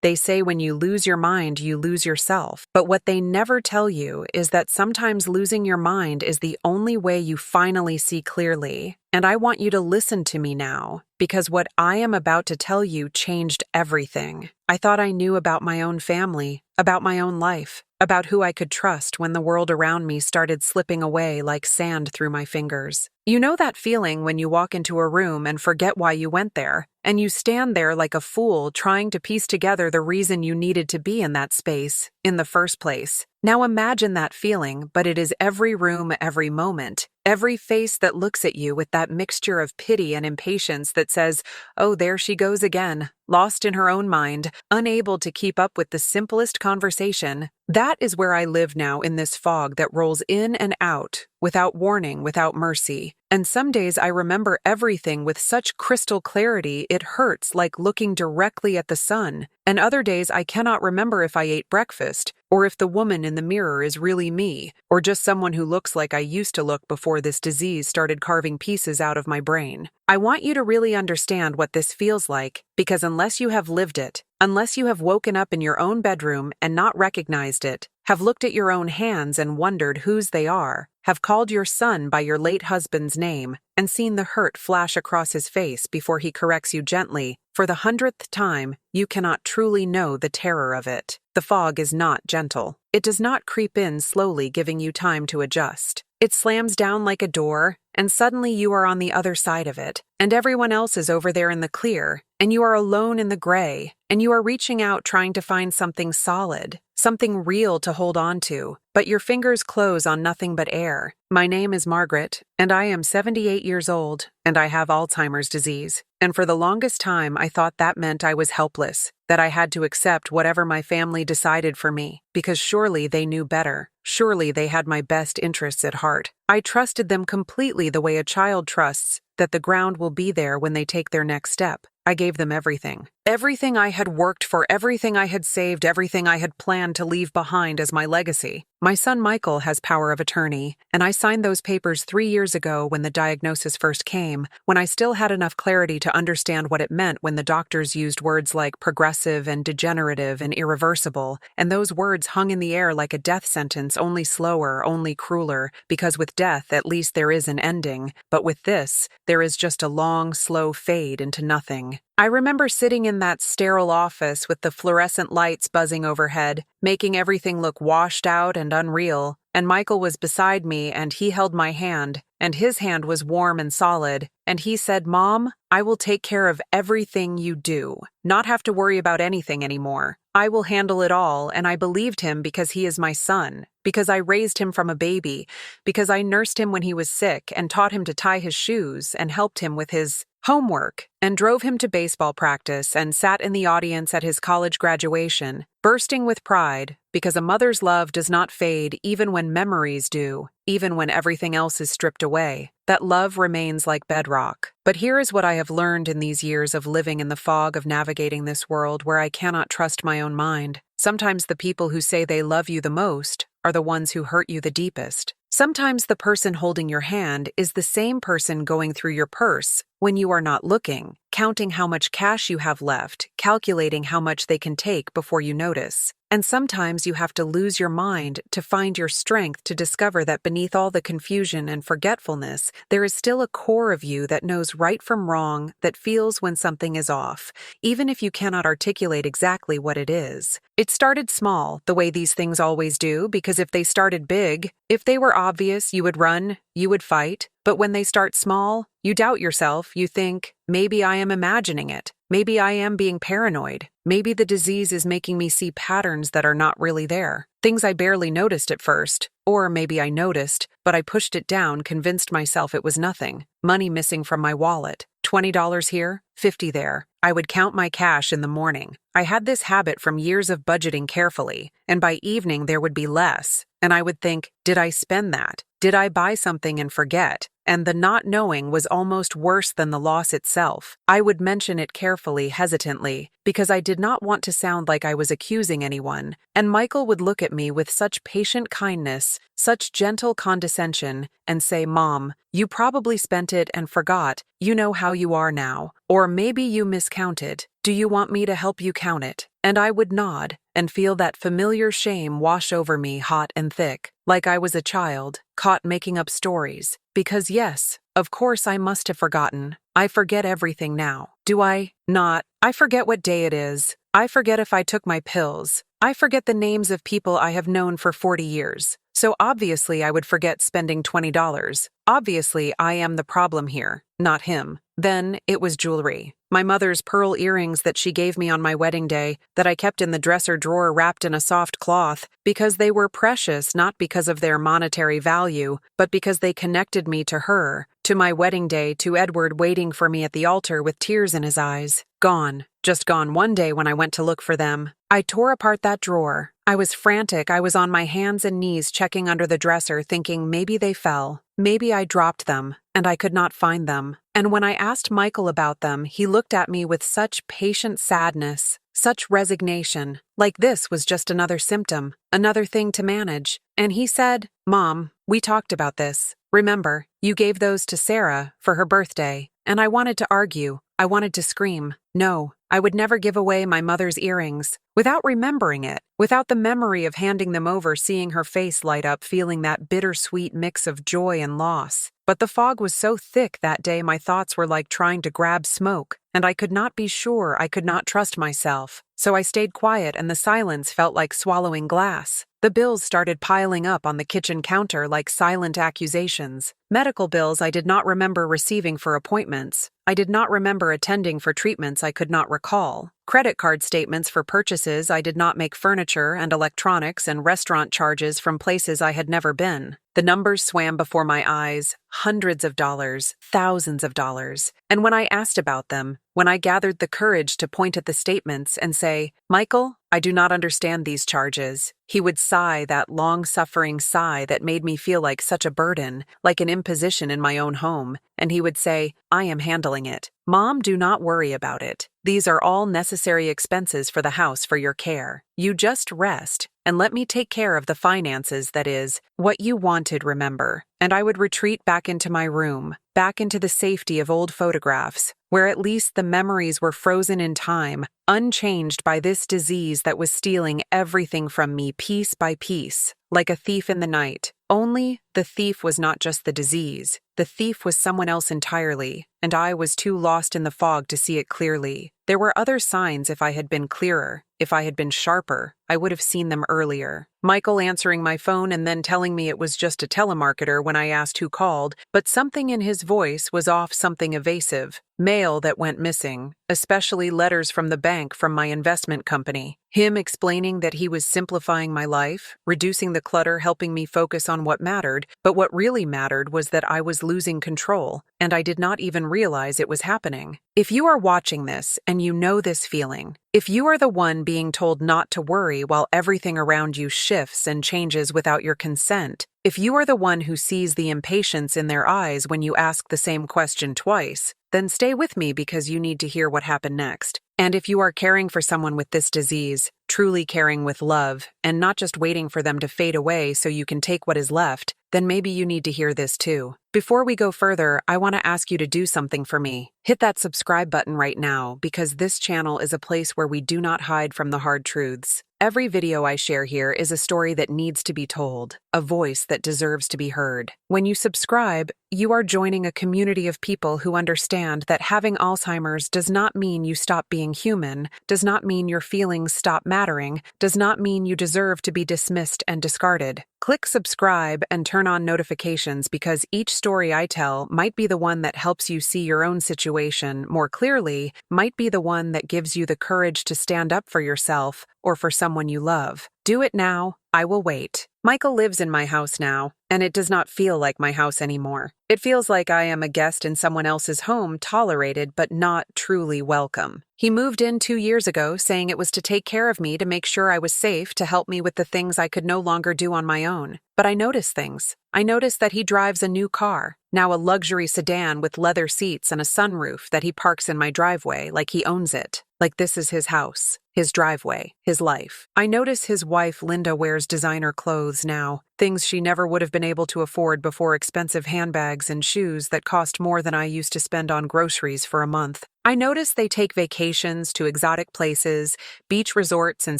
They say when you lose your mind, you lose yourself. But what they never tell you is that sometimes losing your mind is the only way you finally see clearly. And I want you to listen to me now, because what I am about to tell you changed everything. I thought I knew about my own family, about my own life, about who I could trust when the world around me started slipping away like sand through my fingers. You know that feeling when you walk into a room and forget why you went there, and you stand there like a fool trying to piece together the reason you needed to be in that space in the first place. Now imagine that feeling, but it is every room, every moment, every face that looks at you with that mixture of pity and impatience that says, "Oh, there she goes again," lost in her own mind, unable to keep up with the simplest conversation. That is where I live now, in this fog that rolls in and out, without warning, without mercy. And some days I remember everything with such crystal clarity it hurts like looking directly at the sun. And other days I cannot remember if I ate breakfast, or if the woman in the mirror is really me, or just someone who looks like I used to look before this disease started carving pieces out of my brain. I want you to really understand what this feels like, because unless you have lived it, unless you have woken up in your own bedroom and not recognized it, have looked at your own hands and wondered whose they are, have called your son by your late husband's name, and seen the hurt flash across his face before he corrects you gently, for the 100th time, you cannot truly know the terror of it. The fog is not gentle. It does not creep in slowly, giving you time to adjust. It slams down like a door, and suddenly you are on the other side of it, and everyone else is over there in the clear, and you are alone in the gray, and you are reaching out trying to find something solid, something real to hold on to, but your fingers close on nothing but air. My name is Margaret, and I am 78 years old, and I have Alzheimer's disease. And for the longest time, I thought that meant I was helpless, that I had to accept whatever my family decided for me, because surely they knew better. Surely they had my best interests at heart. I trusted them completely the way a child trusts that the ground will be there when they take their next step. I gave them everything. Everything I had worked for, everything I had saved, everything I had planned to leave behind as my legacy. My son Michael has power of attorney, and I signed those papers 3 years ago when the diagnosis first came, when I still had enough clarity to understand what it meant when the doctors used words like progressive and degenerative and irreversible, and those words hung in the air like a death sentence, only slower, only crueler, because with death at least there is an ending, but with this, there is just a long, slow fade into nothing. I remember sitting in that sterile office with the fluorescent lights buzzing overhead, making everything look washed out and unreal, and Michael was beside me and he held my hand, and his hand was warm and solid, and he said, "Mom, I will take care of everything you do, not have to worry about anything anymore. I will handle it all," and I believed him because he is my son, because I raised him from a baby, because I nursed him when he was sick and taught him to tie his shoes and helped him with his homework and drove him to baseball practice and sat in the audience at his college graduation, bursting with pride, because a mother's love does not fade even when memories do, even when everything else is stripped away. That love remains like bedrock. But here is what I have learned in these years of living in the fog of navigating this world where I cannot trust my own mind. Sometimes the people who say they love you the most are the ones who hurt you the deepest. Sometimes the person holding your hand is the same person going through your purse when you are not looking, counting how much cash you have left, calculating how much they can take before you notice. And sometimes you have to lose your mind to find your strength to discover that beneath all the confusion and forgetfulness, there is still a core of you that knows right from wrong, that feels when something is off, even if you cannot articulate exactly what it is. It started small, the way these things always do, because if they started big, if they were obvious, you would run, you would fight. But when they start small, you doubt yourself, you think, maybe I am imagining it. Maybe I am being paranoid. Maybe the disease is making me see patterns that are not really there. Things I barely noticed at first. Or maybe I noticed, but I pushed it down, convinced myself it was nothing. Money missing from my wallet. $20 here, $50 there. I would count my cash in the morning. I had this habit from years of budgeting carefully, and by evening there would be less. And I would think, did I spend that? Did I buy something and forget? And the not knowing was almost worse than the loss itself. I would mention it carefully, hesitantly, because I did not want to sound like I was accusing anyone, and Michael would look at me with such patient kindness, such gentle condescension, and say, "Mom, you probably spent it and forgot. You know how you are now. Or maybe you miscounted. Do you want me to help you count it?" And I would nod and feel that familiar shame wash over me hot and thick, like I was a child, caught making up stories. Because yes, of course I must have forgotten. I forget everything now. Do I? Not. I forget what day it is. I forget if I took my pills. I forget the names of people I have known for 40 years. So obviously I would forget spending $20. Obviously I am the problem here, not him. Then it was jewelry. My mother's pearl earrings that she gave me on my wedding day that I kept in the dresser drawer wrapped in a soft cloth because they were precious, not because of their monetary value, but because they connected me to her, to my wedding day, to Edward waiting for me at the altar with tears in his eyes. Gone. Just gone one day when I went to look for them. I tore apart that drawer. I was frantic. I was on my hands and knees checking under the dresser thinking maybe they fell. Maybe I dropped them, and I could not find them. And when I asked Michael about them, he looked at me with such patient sadness, such resignation, like this was just another symptom, another thing to manage. And he said, "Mom, we talked about this. Remember, you gave those to Sarah for her birthday." And I wanted to argue. I wanted to scream. No, I would never give away my mother's earrings. Without remembering it, without the memory of handing them over, seeing her face light up, feeling that bittersweet mix of joy and loss. But the fog was so thick that day my thoughts were like trying to grab smoke, and I could not be sure, I could not trust myself. So I stayed quiet and the silence felt like swallowing glass. The bills started piling up on the kitchen counter like silent accusations. Medical bills I did not remember receiving for appointments. I did not remember attending for treatments I could not recall. Credit card statements for purchases I did not make, furniture and electronics, and restaurant charges from places I had never been. The numbers swam before my eyes, hundreds of dollars, thousands of dollars. And when I asked about them, when I gathered the courage to point at the statements and say, "Michael, I do not understand these charges," he would sigh, that long-suffering sigh that made me feel like such a burden, like an imposition in my own home, and he would say, "I am handling it. Mom, do not worry about it. These are all necessary expenses for the house for your care. You just rest, and let me take care of the finances, that is, what you wanted, remember." And I would retreat back into my room, back into the safety of old photographs, where at least the memories were frozen in time, unchanged by this disease that was stealing everything from me piece by piece, like a thief in the night. Only the thief was not just the disease. The thief was someone else entirely, and I was too lost in the fog to see it clearly. There were other signs. If I had been clearer, if I had been sharper, I would have seen them earlier. Michael answering my phone and then telling me it was just a telemarketer when I asked who called, but something in his voice was off, something evasive. Mail that went missing, especially letters from the bank from my investment company. Him explaining that he was simplifying my life, reducing the clutter, helping me focus on what mattered, but what really mattered was that I was losing control, and I did not even realize it was happening. If you are watching this and you know this feeling, if you are the one being told not to worry while everything around you shifts and changes without your consent, if you are the one who sees the impatience in their eyes when you ask the same question twice, then stay with me because you need to hear what happened next. And if you are caring for someone with this disease, truly caring with love, and not just waiting for them to fade away so you can take what is left, then maybe you need to hear this too. Before we go further, I want to ask you to do something for me. Hit that subscribe button right now because this channel is a place where we do not hide from the hard truths. Every video I share here is a story that needs to be told, a voice that deserves to be heard. When you subscribe, you are joining a community of people who understand that having Alzheimer's does not mean you stop being human, does not mean your feelings stop mattering, does not mean you deserve to be dismissed and discarded. Click subscribe and turn on notifications because each story I tell might be the one that helps you see your own situation more clearly, might be the one that gives you the courage to stand up for yourself or for someone you love. Do it now. I will wait. Michael lives in my house now, and it does not feel like my house anymore. It feels like I am a guest in someone else's home, tolerated but not truly welcome. He moved in 2 years ago, saying it was to take care of me, to make sure I was safe, to help me with the things I could no longer do on my own. But I noticed things. I noticed that he drives a new car, now a luxury sedan with leather seats and a sunroof that he parks in my driveway like he owns it, like this is his house. his driveway, his life. I notice his wife Linda wears designer clothes now, things she never would have been able to afford before, expensive handbags and shoes that cost more than I used to spend on groceries for a month. I notice they take vacations to exotic places, beach resorts and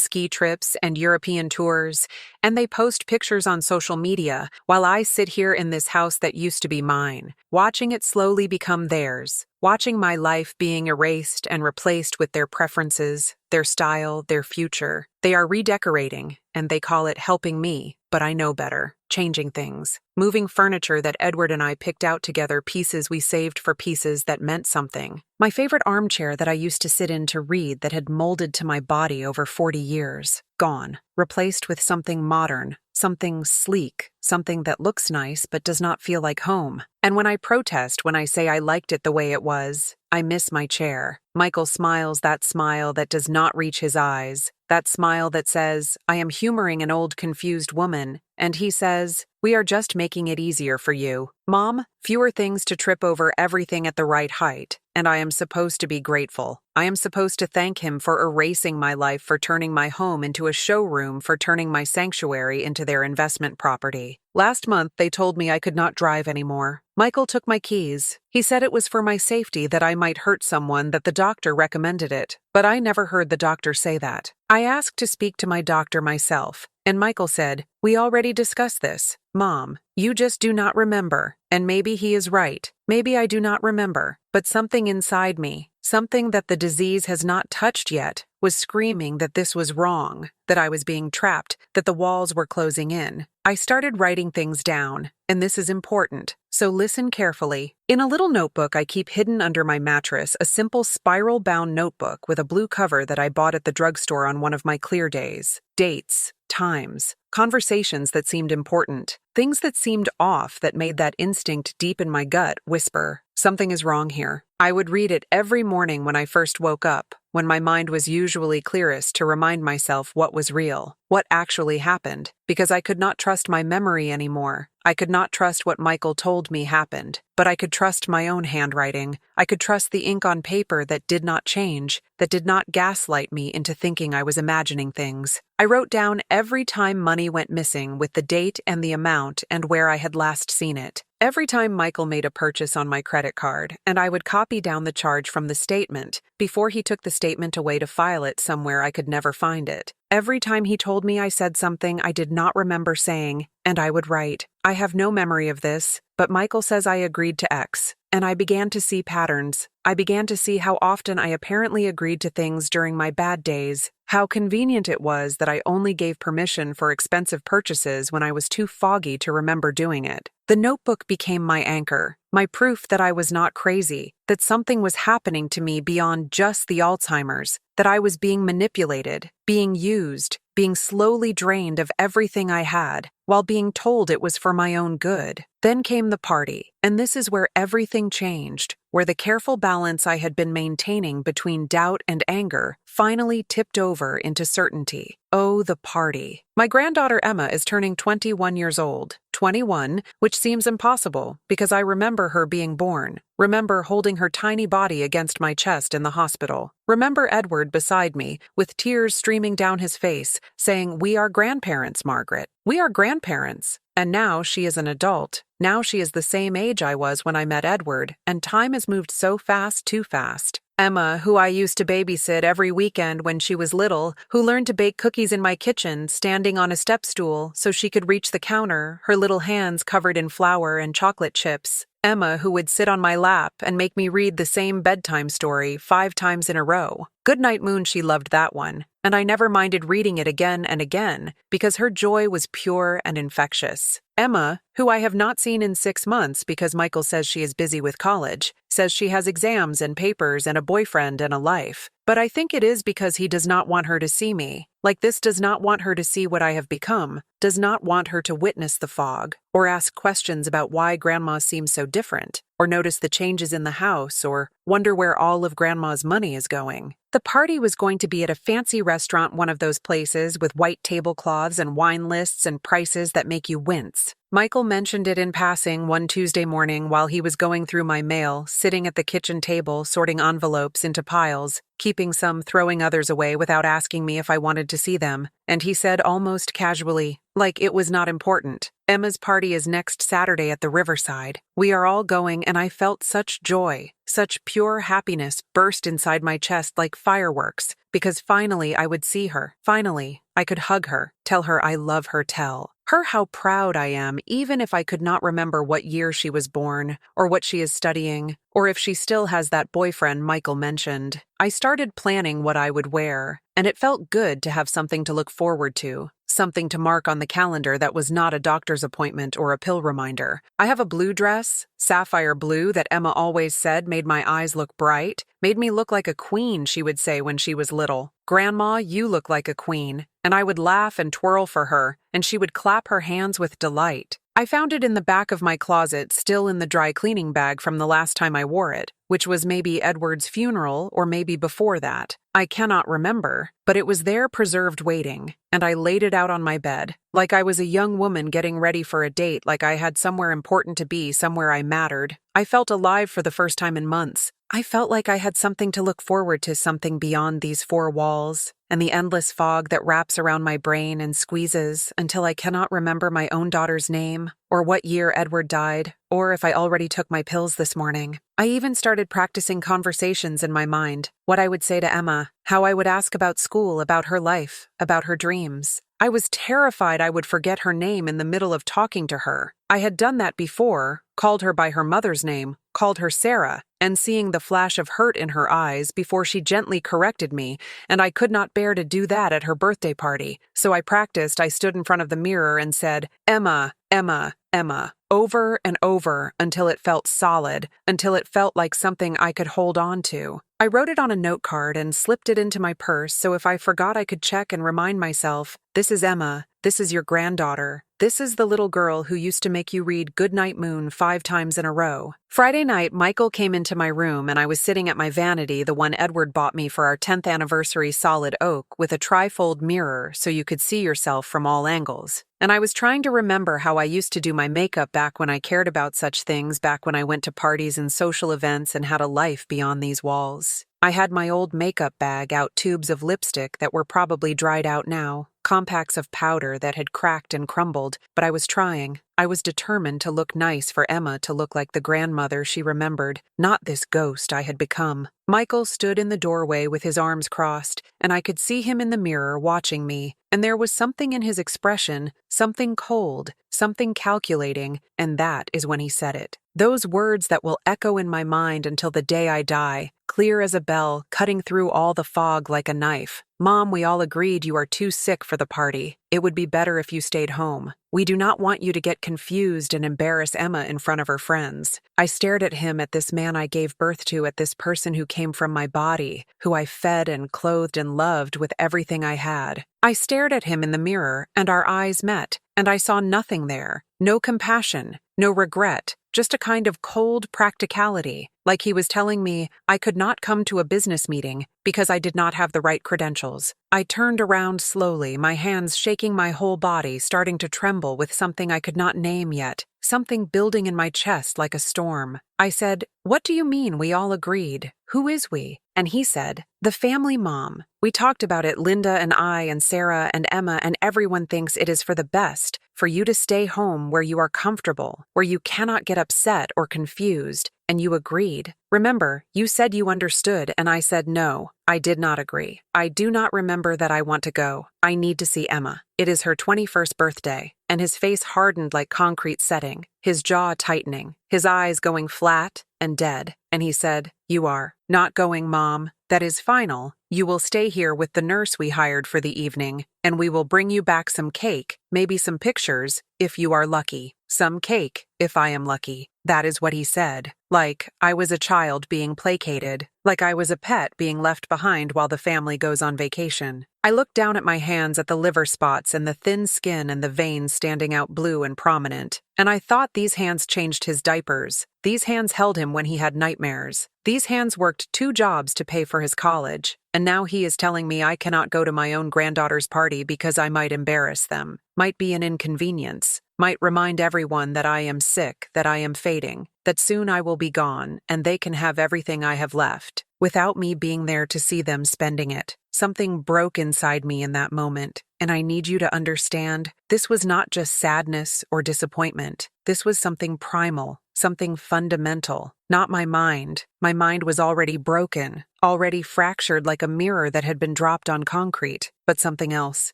ski trips and European tours, and they post pictures on social media while I sit here in this house that used to be mine, watching it slowly become theirs, watching my life being erased and replaced with their preferences, their style, their future. They are redecorating, and they call it helping me, but I know better. Changing things. Moving furniture that Edward and I picked out together, pieces we saved for pieces that meant something. My favorite armchair that I used to sit in to read that had molded to my body over 40 years. Gone. Replaced with something modern, something sleek, something that looks nice but does not feel like home. And when I protest when I say I liked it the way it was, I miss my chair. Michael smiles that smile that does not reach his eyes, that smile that says, I am humoring an old confused woman, and he says, we are just making it easier for you. Mom, fewer things to trip over, everything at the right height, and I am supposed to be grateful. I am supposed to thank him for erasing my life, for turning my home into a showroom, for turning my sanctuary into their investment property. Last month, they told me I could not drive anymore. Michael took my keys. He said it was for my safety, that I might hurt someone, that the doctor recommended it. But I never heard the doctor say that. I asked to speak to my doctor myself, and Michael said, we already discussed this. Mom, you just do not remember. And maybe he is right. Maybe I do not remember. But something inside me, something that the disease has not touched yet, was screaming that this was wrong, that I was being trapped, that the walls were closing in. I started writing things down, and this is important, so listen carefully. In a little notebook I keep hidden under my mattress, a simple spiral-bound notebook with a blue cover that I bought at the drugstore on one of my clear days. Dates, times, conversations that seemed important, things that seemed off that made that instinct deep in my gut whisper, something is wrong here. I would read it every morning when I first woke up, when my mind was usually clearest, to remind myself what was real, what actually happened, because I could not trust my memory anymore. I could not trust what Michael told me happened, but I could trust my own handwriting. I could trust the ink on paper that did not change, that did not gaslight me into thinking I was imagining things. I wrote down every time money went missing with the date and the amount and where I had last seen it. Every time Michael made a purchase on my credit card, and I would copy down the charge from the statement before he took the statement away to file it somewhere I could never find it. Every time he told me I said something I did not remember saying, and I would write, I have no memory of this, but Michael says I agreed to X. And I began to see patterns. I began to see how often I apparently agreed to things during my bad days, how convenient it was that I only gave permission for expensive purchases when I was too foggy to remember doing it. The notebook became my anchor, my proof that I was not crazy, that something was happening to me beyond just the Alzheimer's, that I was being manipulated, being used, being slowly drained of everything I had, while being told it was for my own good. Then came the party, and this is where everything changed, where the careful balance I had been maintaining between doubt and anger finally tipped over into certainty. Oh, the party. My granddaughter Emma is turning 21 years old. 21, which seems impossible because I remember her being born. Remember holding her tiny body against my chest in the hospital. Remember Edward beside me, with tears streaming down his face, saying, "We are grandparents, Margaret. We are grandparents." And now she is an adult. Now she is the same age I was when I met Edward, and time has moved so fast, too fast. Emma, who I used to babysit every weekend when she was little, who learned to bake cookies in my kitchen, standing on a step stool so she could reach the counter, her little hands covered in flour and chocolate chips. Emma, who would sit on my lap and make me read the same bedtime story 5 times in a row. Goodnight Moon, she loved that one, and I never minded reading it again and again because her joy was pure and infectious. Emma, who I have not seen in 6 months because Michael says she is busy with college, says she has exams and papers and a boyfriend and a life. But I think it is because he does not want her to see me. Like this, does not want her to see what I have become, does not want her to witness the fog, or ask questions about why Grandma seems so different, or notice the changes in the house, or wonder where all of Grandma's money is going. The party was going to be at a fancy restaurant, one of those places with white tablecloths and wine lists and prices that make you wince. Michael mentioned it in passing one Tuesday morning while he was going through my mail, sitting at the kitchen table sorting envelopes into piles, keeping some, throwing others away without asking me if I wanted to see them, and he said almost casually, like it was not important, "Emma's party is next Saturday at the riverside. We are all going," and I felt such joy, such pure happiness burst inside my chest like fireworks, because finally I would see her. Finally, I could hug her, tell her I love her, tell her how proud I am, even if I could not remember what year she was born, or what she is studying, or if she still has that boyfriend Michael mentioned. I started planning what I would wear, and it felt good to have something to look forward to, something to mark on the calendar that was not a doctor's appointment or a pill reminder. I have a blue dress, sapphire blue, that Emma always said made my eyes look bright, made me look like a queen, she would say when she was little. "Grandma, you look like a queen." And I would laugh and twirl for her, and she would clap her hands with delight. I found it in the back of my closet, still in the dry cleaning bag from the last time I wore it, which was maybe Edward's funeral or maybe before that. I cannot remember, but it was there preserved waiting, and I laid it out on my bed, like I was a young woman getting ready for a date, like I had somewhere important to be, somewhere I mattered. I felt alive for the first time in months. I felt like I had something to look forward to, something beyond these four walls, and the endless fog that wraps around my brain and squeezes until I cannot remember my own daughter's name, or what year Edward died, or if I already took my pills this morning. I even started practicing conversations in my mind, what I would say to Emma, how I would ask about school, about her life, about her dreams. I was terrified I would forget her name in the middle of talking to her. I had done that before, called her by her mother's name, called her Sarah, and seeing the flash of hurt in her eyes before she gently corrected me, and I could not bear to do that at her birthday party. So I practiced. I stood in front of the mirror and said, "Emma, Emma, Emma," over and over until it felt solid, until it felt like something I could hold on to. I wrote it on a note card and slipped it into my purse so if I forgot I could check and remind myself, "This is Emma, this is your granddaughter. This is the little girl who used to make you read Goodnight Moon 5 times in a row." Friday night, Michael came into my room and I was sitting at my vanity, the one Edward bought me for our 10th anniversary solid oak, with a trifold mirror so you could see yourself from all angles. And I was trying to remember how I used to do my makeup back when I cared about such things, back when I went to parties and social events and had a life beyond these walls. I had my old makeup bag out, tubes of lipstick that were probably dried out now, compacts of powder that had cracked and crumbled, but I was trying. I was determined to look nice for Emma to look like the grandmother she remembered, not this ghost I had become. Michael stood in the doorway with his arms crossed, and I could see him in the mirror watching me, and there was something in his expression, something cold, something calculating, and that is when he said it. Those words that will echo in my mind until the day I die, clear as a bell, cutting through all the fog like a knife. "Mom, we all agreed you are too sick for the party. It would be better if you stayed home. We do not want you to get confused and embarrass Emma in front of her friends." I stared at him, at this man I gave birth to, at this person who came from my body, who I fed and clothed and loved with everything I had. I stared at him in the mirror, and our eyes met, and I saw nothing there. No compassion, no regret, just a kind of cold practicality, like he was telling me I could not come to a business meeting because I did not have the right credentials. I turned around slowly, my hands shaking my whole body, starting to tremble with something I could not name yet, something building in my chest like a storm. I said, "What do you mean we all agreed? Who is we?" And he said, "The family, Mom. We talked about it, Linda and I and Sarah and Emma, and everyone thinks it is for the best, for you to stay home where you are comfortable, where you cannot get upset or confused, and you agreed. Remember, you said you understood, and I said no, I did not agree. I do not remember that I want to go. I need to see Emma. It is her 21st birthday." And his face hardened like concrete setting, his jaw tightening, his eyes going flat and dead. And he said, "You are not going, Mom. That is final. You will stay here with the nurse we hired for the evening, and we will bring you back some cake, maybe some pictures, if you are lucky. Some cake, if I am lucky." That is what he said. Like I was a child being placated, like I was a pet being left behind while the family goes on vacation. I looked down at my hands, at the liver spots and the thin skin and the veins standing out blue and prominent, and I thought these hands changed his diapers. These hands held him when he had nightmares. These hands worked 2 jobs to pay for his college, and now he is telling me I cannot go to my own granddaughter's party because I might embarrass them, might be an inconvenience. might remind everyone that I am sick, that I am fading, that soon I will be gone, and they can have everything I have left, without me being there to see them spending it. Something broke inside me in that moment, and I need you to understand, this was not just sadness or disappointment. This was something primal, something fundamental. Not my mind. My mind was already broken, already fractured like a mirror that had been dropped on concrete, but something else.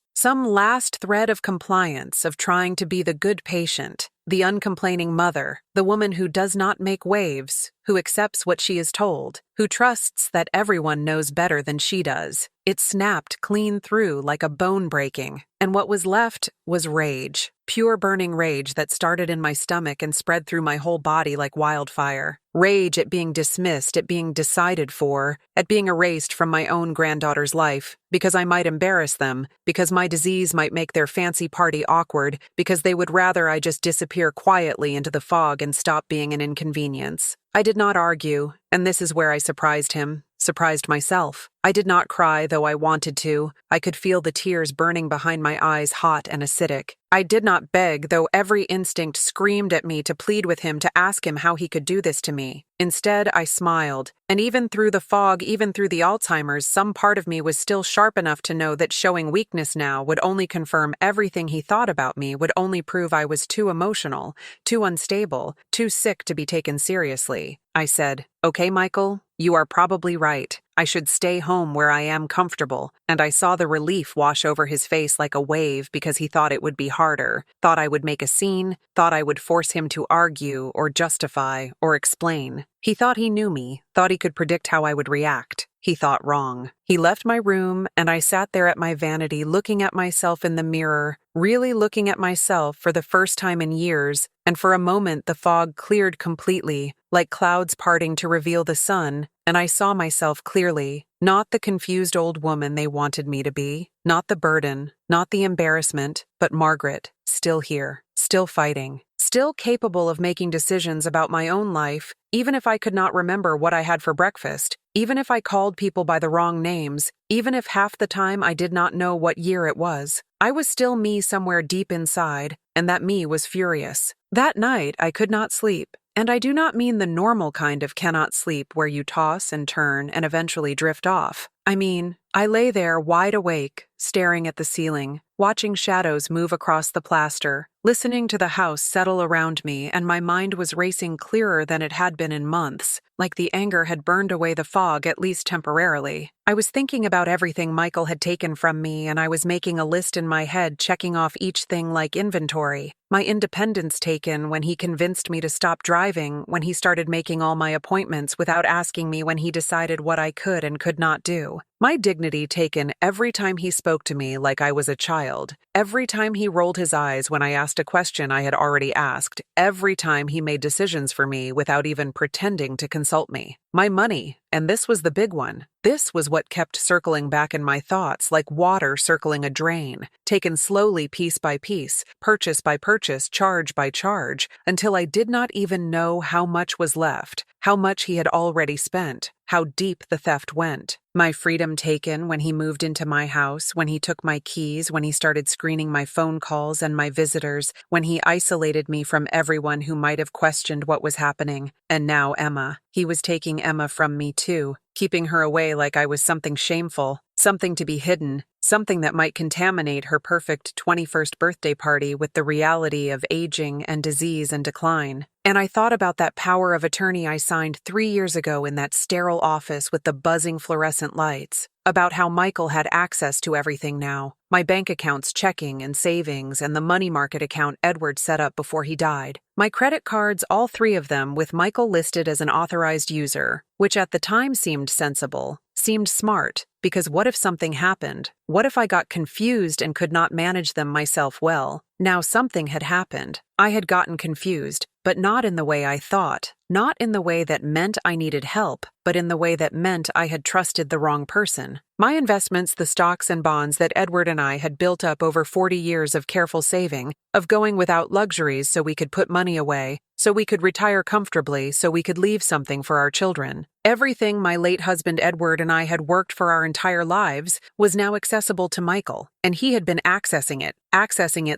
Some last thread of compliance, of trying to be the good patient, the uncomplaining mother, the woman who does not make waves, who accepts what she is told, who trusts that everyone knows better than she does. It snapped clean through like a bone breaking, and what was left was rage. Pure burning rage that started in my stomach and spread through my whole body like wildfire. Rage at being dismissed, at being decided for, at being erased from my own granddaughter's life, because I might embarrass them, because my disease might make their fancy party awkward, because they would rather I just disappear quietly into the fog and stop being an inconvenience. I did not argue, and this is where I surprised him, surprised myself. I did not cry, though I wanted to. I could feel the tears burning behind my eyes, hot and acidic. I did not beg, though every instinct screamed at me to plead with him, to ask him how he could do this to me. Instead, I smiled, and even through the fog, even through the Alzheimer's, some part of me was still sharp enough to know that showing weakness now would only confirm everything he thought about me, would only prove I was too emotional, too unstable, too sick to be taken seriously. I said, "Okay, Michael, you are probably right. I should stay home where I am comfortable," and I saw the relief wash over his face like a wave because he thought it would be harder, thought I would make a scene, thought I would force him to argue or justify or explain. He thought he knew me, thought he could predict how I would react. He thought wrong. He left my room, and I sat there at my vanity looking at myself in the mirror, really looking at myself for the first time in years, and for a moment the fog cleared completely, like clouds parting to reveal the sun, and I saw myself clearly, not the confused old woman they wanted me to be, not the burden, not the embarrassment, but Margaret, still here, still fighting, still capable of making decisions about my own life, even if I could not remember what I had for breakfast, even if I called people by the wrong names, even if half the time I did not know what year it was. I was still me somewhere deep inside, and that me was furious. That night, I could not sleep. And I do not mean the normal kind of cannot sleep where you toss and turn and eventually drift off. I mean, I lay there wide awake, staring at the ceiling, watching shadows move across the plaster, listening to the house settle around me, and my mind was racing clearer than it had been in months, like the anger had burned away the fog, at least temporarily. I was thinking about everything Michael had taken from me, and I was making a list in my head, checking off each thing like inventory. My independence taken when he convinced me to stop driving, when he started making all my appointments without asking me when he decided what I could and could not do. My dignity taken every time he spoke to me like I was a child, every time he rolled his eyes when I asked a question I had already asked, every time he made decisions for me without even pretending to consult me. My money, and this was the big one. This was what kept circling back in my thoughts like water circling a drain, taken slowly piece by piece, purchase by purchase, charge by charge, until I did not even know how much was left, how much he had already spent, how deep the theft went. My freedom taken when he moved into my house, when he took my keys, when he started screening my phone calls and my visitors, when he isolated me from everyone who might have questioned what was happening. And now Emma. He was taking Emma from me too, keeping her away like I was something shameful, something to be hidden, something that might contaminate her perfect 21st birthday party with the reality of aging and disease and decline. And I thought about that power of attorney I signed 3 years ago in that sterile office with the buzzing fluorescent lights, about how Michael had access to everything now, my bank accounts, checking and savings, and the money market account Edward set up before he died. My credit cards, all 3 of them, with Michael listed as an authorized user, which at the time seemed sensible, seemed smart, because what if something happened? What if I got confused and could not manage them myself well? Now something had happened. I had gotten confused, but not in the way I thought, not in the way that meant I needed help, but in the way that meant I had trusted the wrong person. My investments, the stocks and bonds that Edward and I had built up over 40 years of careful saving, of going without luxuries so we could put money away, so we could retire comfortably, so we could leave something for our children. Everything my late husband Edward and I had worked for our entire lives was now accessible to Michael, and he had been accessing it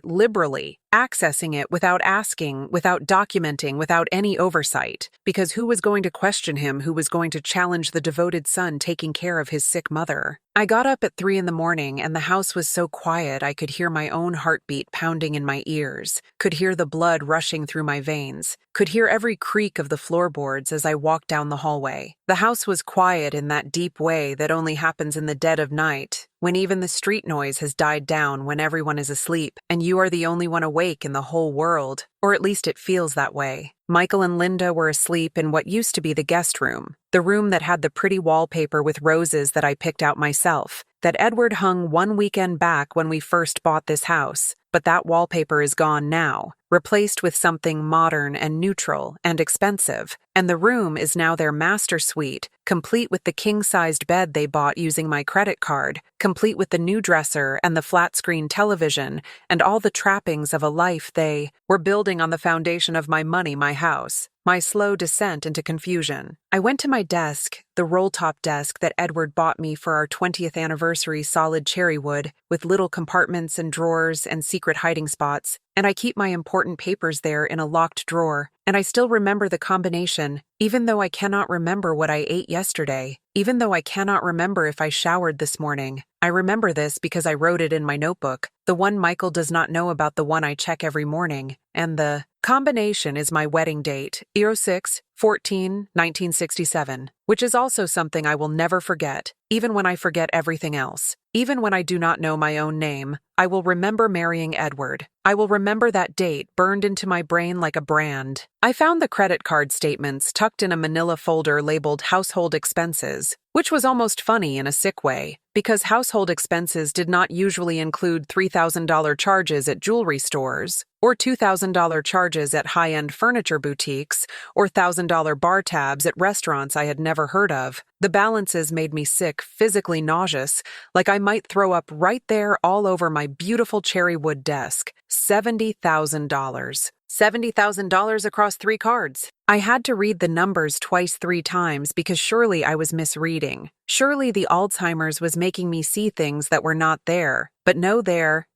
liberally, accessing it without asking, without documenting, without any oversight. Because who was going to question him? Who was going to challenge the devoted son taking care of his sick mother? I got up at 3 a.m, and the house was so quiet I could hear my own heartbeat pounding in my ears, could hear the blood rushing through my veins, could hear every creak of the floorboards as I walked down the hallway. The house was quiet in that deep way that only happens in the dead of night, when even the street noise has died down, when everyone is asleep, and you are the only one awake in the whole world, or at least it feels that way. Michael and Linda were asleep in what used to be the guest room, the room that had the pretty wallpaper with roses that I picked out myself, that Edward hung one weekend back when we first bought this house. But that wallpaper is gone now, replaced with something modern and neutral and expensive, and the room is now their master suite, complete with the king-sized bed they bought using my credit card, complete with the new dresser and the flat-screen television, and all the trappings of a life they were building on the foundation of my money, my house. My slow descent into confusion. I went to my desk, the roll-top desk that Edward bought me for our 20th anniversary solid cherry wood, with little compartments and drawers and secret hiding spots, and I keep my important papers there in a locked drawer, and I still remember the combination, even though I cannot remember what I ate yesterday, even though I cannot remember if I showered this morning. I remember this because I wrote it in my notebook, the one Michael does not know about, the one I check every morning, and the combination is my wedding date, 06/14/1967, which is also something I will never forget, even when I forget everything else. Even when I do not know my own name, I will remember marrying Edward. I will remember that date burned into my brain like a brand. I found the credit card statements tucked in a manila folder labeled household expenses, which was almost funny in a sick way, because household expenses did not usually include $3,000 charges at jewelry stores, or $2,000 charges at high-end furniture boutiques, or $1,000 bar tabs at restaurants I had never heard of. The balances made me sick, physically nauseous, like I might throw up right there all over my beautiful cherry wood desk. $70,000. $70,000 across 3 cards. I had to read the numbers twice 3 times because surely I was misreading. Surely the Alzheimer's was making me see things that were not there. But no,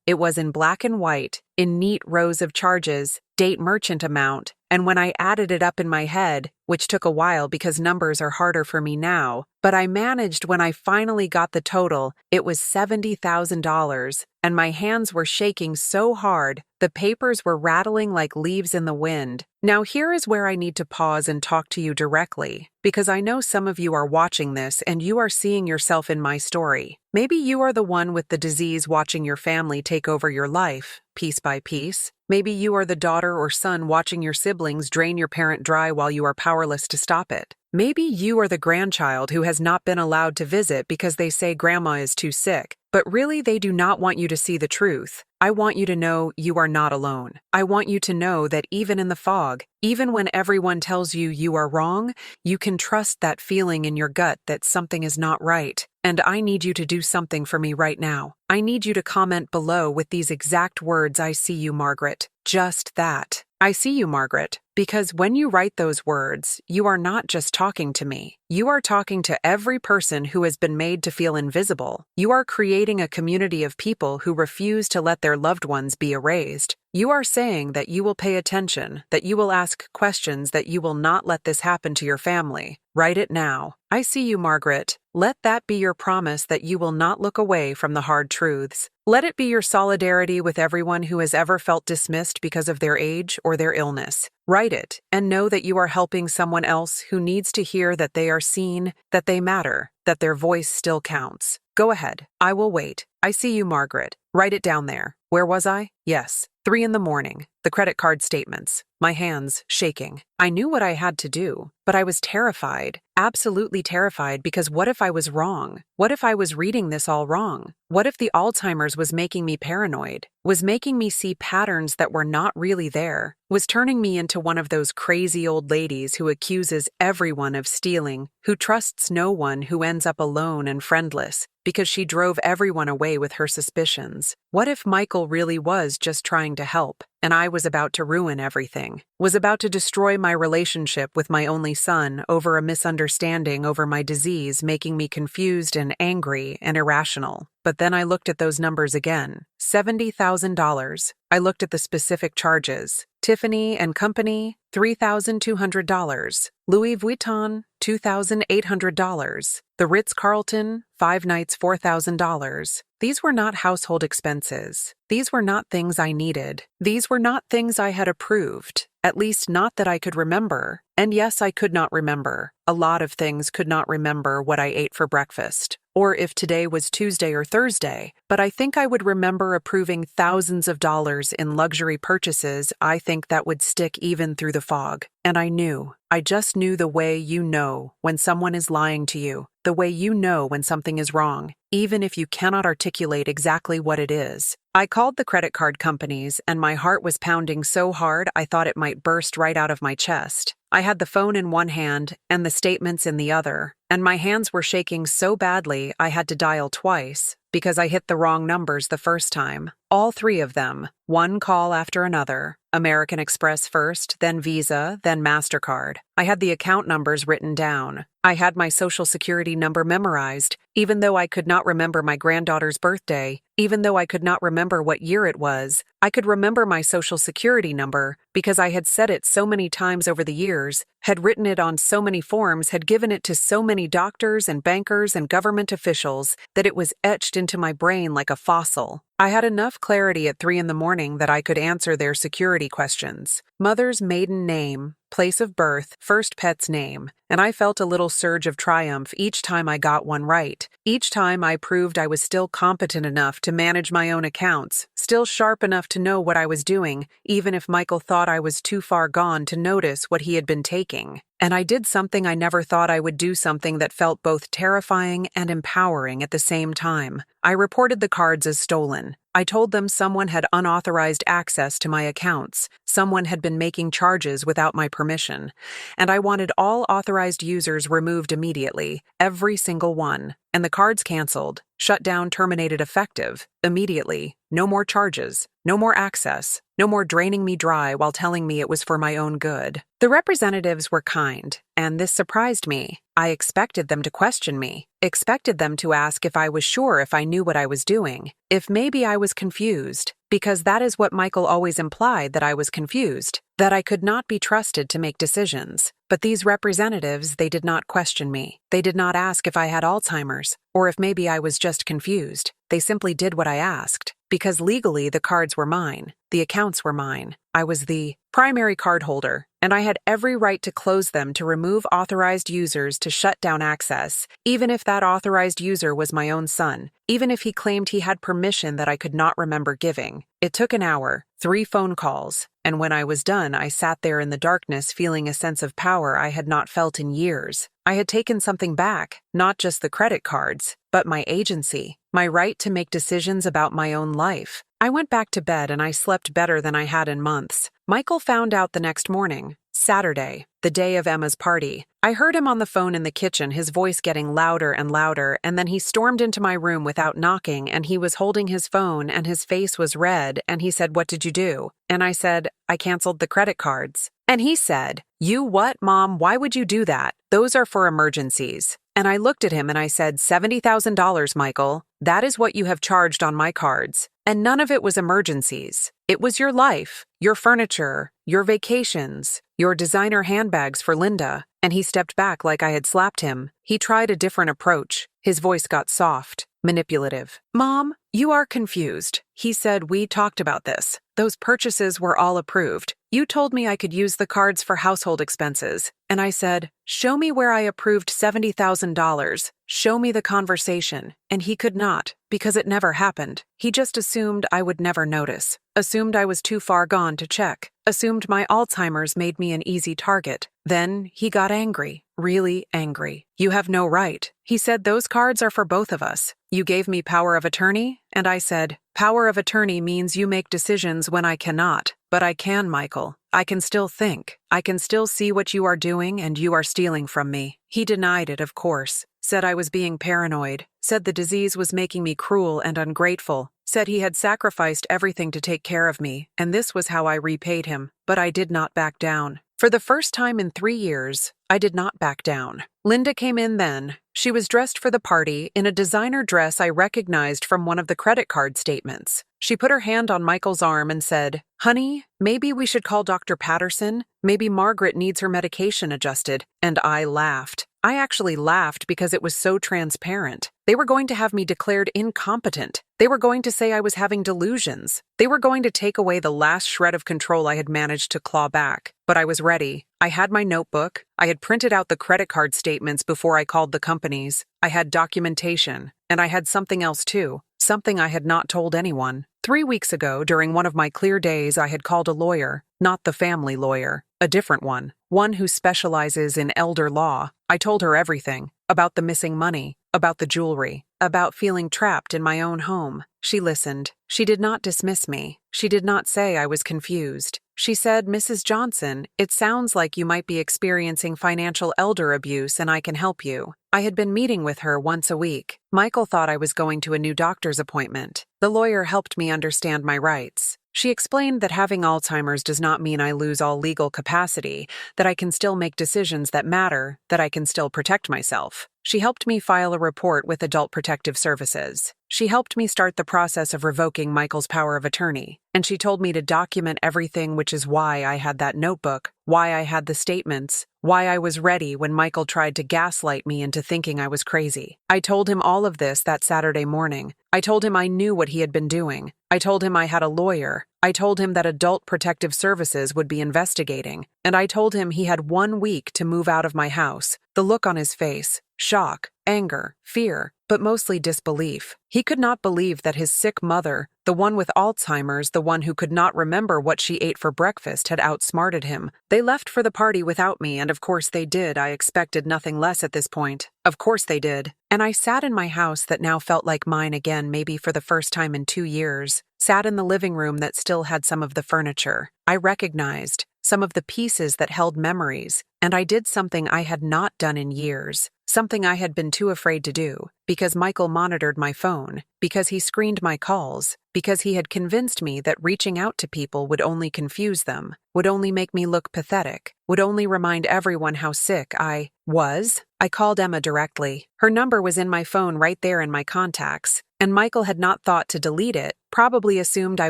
it was in black and white, in neat rows of charges, date, merchant amount, and when I added it up in my head, which took a while because numbers are harder for me now, but I managed when I finally got the total, it was $70,000, and my hands were shaking so hard, the papers were rattling like leaves in the wind. Now here is where I need to pause and talk to you directly, because I know some of you are watching this and you are seeing yourself in my story. Maybe you are the one with the disease watching your family take over your life, piece by piece. Maybe you are the daughter or son watching your siblings drain your parent dry while you are powerless to stop it. Maybe you are the grandchild who has not been allowed to visit because they say grandma is too sick, but really they do not want you to see the truth. I want you to know you are not alone. I want you to know that even in the fog, even when everyone tells you you are wrong, you can trust that feeling in your gut that something is not right. And I need you to do something for me right now. I need you to comment below with these exact words: I see you, Margaret. Just that. I see you, Margaret. Because when you write those words, you are not just talking to me. You are talking to every person who has been made to feel invisible. You are creating a community of people who refuse to let their loved ones be erased. You are saying that you will pay attention, that you will ask questions, that you will not let this happen to your family. Write it now. I see you, Margaret. Let that be your promise that you will not look away from the hard truths. Let it be your solidarity with everyone who has ever felt dismissed because of their age or their illness. Write it and know that you are helping someone else who needs to hear that they are seen, that they matter, that their voice still counts. Go ahead. I will wait. I see you, Margaret. Write it down there. Where was I? Yes. 3 a.m. The credit card statements. My hands shaking. I knew what I had to do, but I was terrified, absolutely terrified, because what if I was wrong? What if I was reading this all wrong? What if the Alzheimer's was making me paranoid, was making me see patterns that were not really there, was turning me into one of those crazy old ladies who accuses everyone of stealing, who trusts no one, who ends up alone and friendless, because she drove everyone away with her suspicions? What if Michael really was just trying to help? and I was about to ruin everything, was about to destroy my relationship with my only son over a misunderstanding over my disease, making me confused and angry and irrational. But then I looked at those numbers again. $70,000. I looked at the specific charges. Tiffany and Company, $3,200. Louis Vuitton, $2,800. The Ritz-Carlton, 5 nights, $4,000. These were not household expenses. These were not things I needed. These were not things I had approved, at least not that I could remember. And yes, I could not remember. A lot of things could not remember what I ate for breakfast, or if today was Tuesday or Thursday, but I think I would remember approving thousands of dollars in luxury purchases. I think that would stick even through the fog. And I just knew the way you know when someone is lying to you, the way you know when something is wrong, even if you cannot articulate exactly what it is. I called the credit card companies, and my heart was pounding so hard I thought it might burst right out of my chest. I had the phone in one hand and the statements in the other, and my hands were shaking so badly I had to dial twice because I hit the wrong numbers the first time. All three of them, one call after another. American Express first, then Visa, then MasterCard. I had the account numbers written down. I had my Social Security number memorized, even though I could not remember my granddaughter's birthday, even though I could not remember what year it was. I could remember my Social Security number because I had said it so many times over the years, had written it on so many forms, had given it to so many doctors and bankers and government officials that it was etched into my brain like a fossil. I had enough clarity at 3 a.m. that I could answer their security questions. Mother's maiden name, place of birth, first pet's name, and I felt a little surge of triumph each time I got one right. Each time I proved I was still competent enough to manage my own accounts, still sharp enough to know what I was doing, even if Michael thought I was too far gone to notice what he had been taking. And I did something I never thought I would do, something that felt both terrifying and empowering at the same time. I reported the cards as stolen. I told them someone had unauthorized access to my accounts. Someone had been making charges without my permission. And I wanted all authorized users removed immediately, every single one. And the cards canceled, shut down, terminated, effective, immediately. No more charges, no more access, no more draining me dry while telling me it was for my own good. The representatives were kind, and this surprised me. I expected them to question me, expected them to ask if I was sure, if I knew what I was doing, if maybe I was confused, because that is what Michael always implied, that I was confused, that I could not be trusted to make decisions. But these representatives, they did not question me. They did not ask if I had Alzheimer's, or if maybe I was just confused. They simply did what I asked. Because legally, the cards were mine. The accounts were mine. I was the primary card holder, and I had every right to close them, to remove authorized users, to shut down access, even if that authorized user was my own son, even if he claimed he had permission that I could not remember giving. It took an hour, 3 phone calls, and when I was done, I sat there in the darkness feeling a sense of power I had not felt in years. I had taken something back, not just the credit cards, but my agency, my right to make decisions about my own life. I went back to bed and I slept better than I had in months. Michael found out the next morning, Saturday, the day of Emma's party. I heard him on the phone in the kitchen, his voice getting louder and louder, and then he stormed into my room without knocking, and he was holding his phone and his face was red, and he said, "What did you do?" And I said, "I canceled the credit cards." And he said, "You what, Mom? Why would you do that? Those are for emergencies." And I looked at him and I said, $70,000, Michael. That is what you have charged on my cards. And none of it was emergencies. It was your life, your furniture, your vacations, your designer handbags for Linda. And he stepped back like I had slapped him. He tried a different approach. His voice got soft, manipulative. "Mom, you are confused." He said, "We talked about this. Those purchases were all approved. You told me I could use the cards for household expenses." And I said, "Show me where I approved $70,000. Show me the conversation." And he could not, because it never happened. He just assumed I would never notice. Assumed I was too far gone to check. Assumed my Alzheimer's made me an easy target. Then he got angry, really angry. "You have no right." He said, "Those cards are for both of us. You gave me power of attorney?" And I said, "Power of attorney means you make decisions when I cannot. But I can, Michael. I can still think. I can still see what you are doing, and you are stealing from me." He denied it, of course. Said I was being paranoid. Said the disease was making me cruel and ungrateful. said he had sacrificed everything to take care of me, and this was how I repaid him. But I did not back down. For the first time in 3 years, I did not back down. Linda came in then. She was dressed for the party in a designer dress I recognized from one of the credit card statements. She put her hand on Michael's arm and said, "Honey, maybe we should call Dr. Patterson. Maybe Margaret needs her medication adjusted." And I laughed. I actually laughed because it was so transparent. They were going to have me declared incompetent. They were going to say I was having delusions. They were going to take away the last shred of control I had managed to claw back. But I was ready. I had my notebook. I had printed out the credit card statements before I called the companies. I had documentation. And I had something else too. Something I had not told anyone. 3 weeks ago, during one of my clear days, I had called a lawyer. Not the family lawyer. A different one. One who specializes in elder law. I told her everything. About the missing money. About the jewelry. About feeling trapped in my own home. She listened. She did not dismiss me. She did not say I was confused. She said, "Mrs. Johnson, it sounds like you might be experiencing financial elder abuse and I can help you." I had been meeting with her once a week. Michael thought I was going to a new doctor's appointment. The lawyer helped me understand my rights. She explained that having Alzheimer's does not mean I lose all legal capacity, that I can still make decisions that matter, that I can still protect myself. She helped me file a report with Adult Protective Services. She helped me start the process of revoking Michael's power of attorney, and she told me to document everything, which is why I had that notebook, why I had the statements, why I was ready when Michael tried to gaslight me into thinking I was crazy. I told him all of this that Saturday morning. I told him I knew what he had been doing. I told him I had a lawyer. I told him that Adult Protective Services would be investigating, and I told him he had 1 week to move out of my house. The look on his face, shock, anger, fear, but mostly disbelief. He could not believe that his sick mother, the one with Alzheimer's, the one who could not remember what she ate for breakfast, had outsmarted him. They left for the party without me, and of course they did. I expected nothing less at this point. Of course they did. And I sat in my house that now felt like mine again, maybe for the first time in 2 years. Sat in the living room that still had some of the furniture. I recognized some of the pieces that held memories, and I did something I had not done in years. Something I had been too afraid to do, because Michael monitored my phone, because he screened my calls, because he had convinced me that reaching out to people would only confuse them, would only make me look pathetic, would only remind everyone how sick I was. I called Emma directly. Her number was in my phone right there in my contacts, and Michael had not thought to delete it, probably assumed I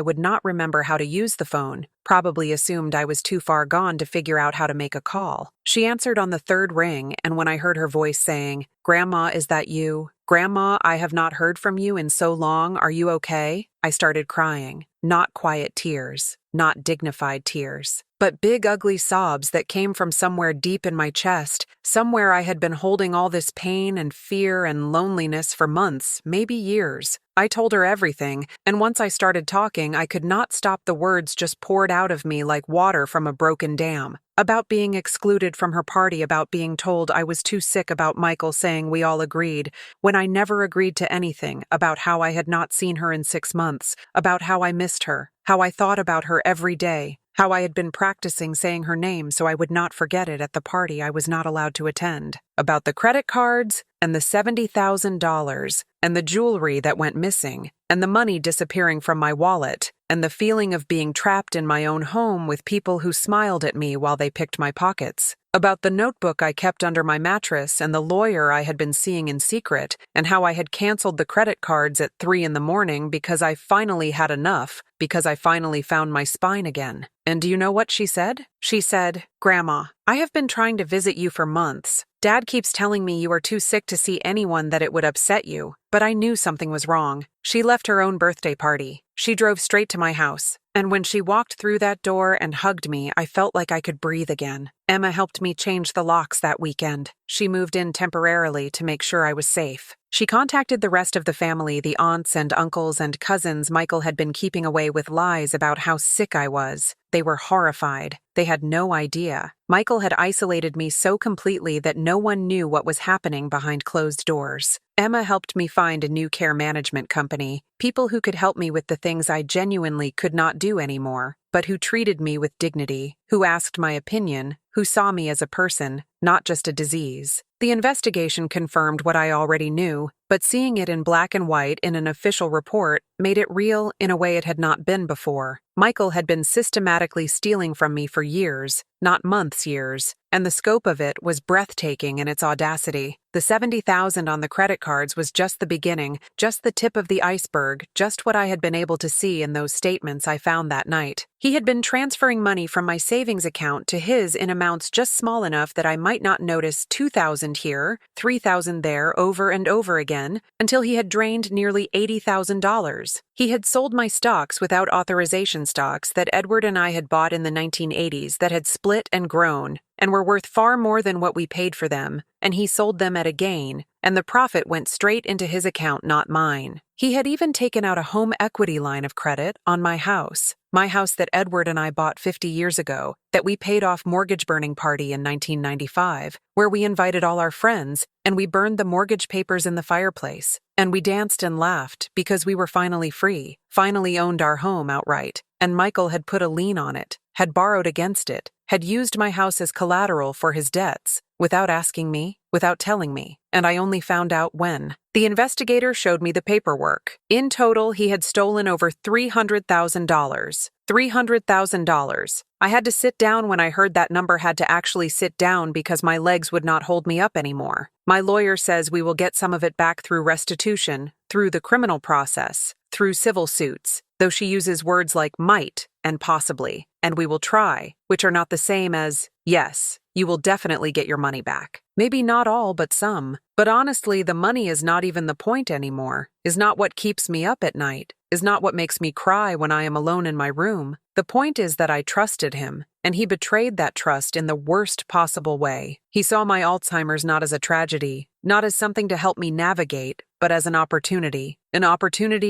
would not remember how to use the phone, probably assumed I was too far gone to figure out how to make a call. She answered on the 3rd ring, and when I heard her voice saying, "Grandma, is that you? Grandma, I have not heard from you in so long. Are you okay?" I started crying. Not quiet tears, not dignified tears, but big ugly sobs that came from somewhere deep in my chest, somewhere I had been holding all this pain and fear and loneliness for months, maybe years. I told her everything, and once I started talking, I could not stop. The words just poured out of me like water from a broken dam. About being excluded from her party, about being told I was too sick, about Michael saying we all agreed, when I never agreed to anything, about how I had not seen her in 6 months, about how I missed her, how I thought about her every day, how I had been practicing saying her name so I would not forget it at the party I was not allowed to attend, about the credit cards and the $70,000 and the jewelry that went missing and the money disappearing from my wallet and the feeling of being trapped in my own home with people who smiled at me while they picked my pockets, about the notebook I kept under my mattress and the lawyer I had been seeing in secret, and how I had canceled the credit cards at 3 in the morning because I finally had enough, because I finally found my spine again. And do you know what she said? She said, "Grandma, I have been trying to visit you for months. Dad keeps telling me you are too sick to see anyone, that it would upset you, but I knew something was wrong." She left her own birthday party. She drove straight to my house, and when she walked through that door and hugged me, I felt like I could breathe again. Emma helped me change the locks that weekend. She moved in temporarily to make sure I was safe. She contacted the rest of the family, the aunts and uncles and cousins Michael had been keeping away with lies about how sick I was. They were horrified. They had no idea. Michael had isolated me so completely that no one knew what was happening behind closed doors. Emma helped me find a new care management company, people who could help me with the things I genuinely could not do anymore, but who treated me with dignity, who asked my opinion, who saw me as a person, not just a disease. The investigation confirmed what I already knew, but seeing it in black and white in an official report made it real in a way it had not been before. Michael had been systematically stealing from me for years, not months, years, and the scope of it was breathtaking in its audacity. The $70,000 on the credit cards was just the beginning, just the tip of the iceberg, just what I had been able to see in those statements I found that night. He had been transferring money from my savings account to his in amounts just small enough that I might not notice $2,000 here, $3,000 there, over and over again, until he had drained nearly $80,000. He had sold my stocks without authorization, stocks that Edward and I had bought in the 1980s that had split and grown and were worth far more than what we paid for them, and he sold them at a gain, and the profit went straight into his account, not mine. He had even taken out a home equity line of credit on my house that Edward and I bought 50 years ago, that we paid off mortgage burning party in 1995, where we invited all our friends, and we burned the mortgage papers in the fireplace, and we danced and laughed because we were finally free, finally owned our home outright, and Michael had put a lien on it, had borrowed against it, had used my house as collateral for his debts, without asking me, without telling me, and I only found out when. The investigator showed me the paperwork. In total, he had stolen over $300,000. $300,000. I had to sit down when I heard that number, had to actually sit down because my legs would not hold me up anymore. My lawyer says we will get some of it back through restitution, through the criminal process, through civil suits, though she uses words like might and possibly, and we will try, which are not the same as, yes, you will definitely get your money back. Maybe not all, but some. But honestly, the money is not even the point anymore, is not what keeps me up at night, is not what makes me cry when I am alone in my room. The point is that I trusted him, and he betrayed that trust in the worst possible way. He saw my Alzheimer's not as a tragedy, not as something to help me navigate, but as an opportunity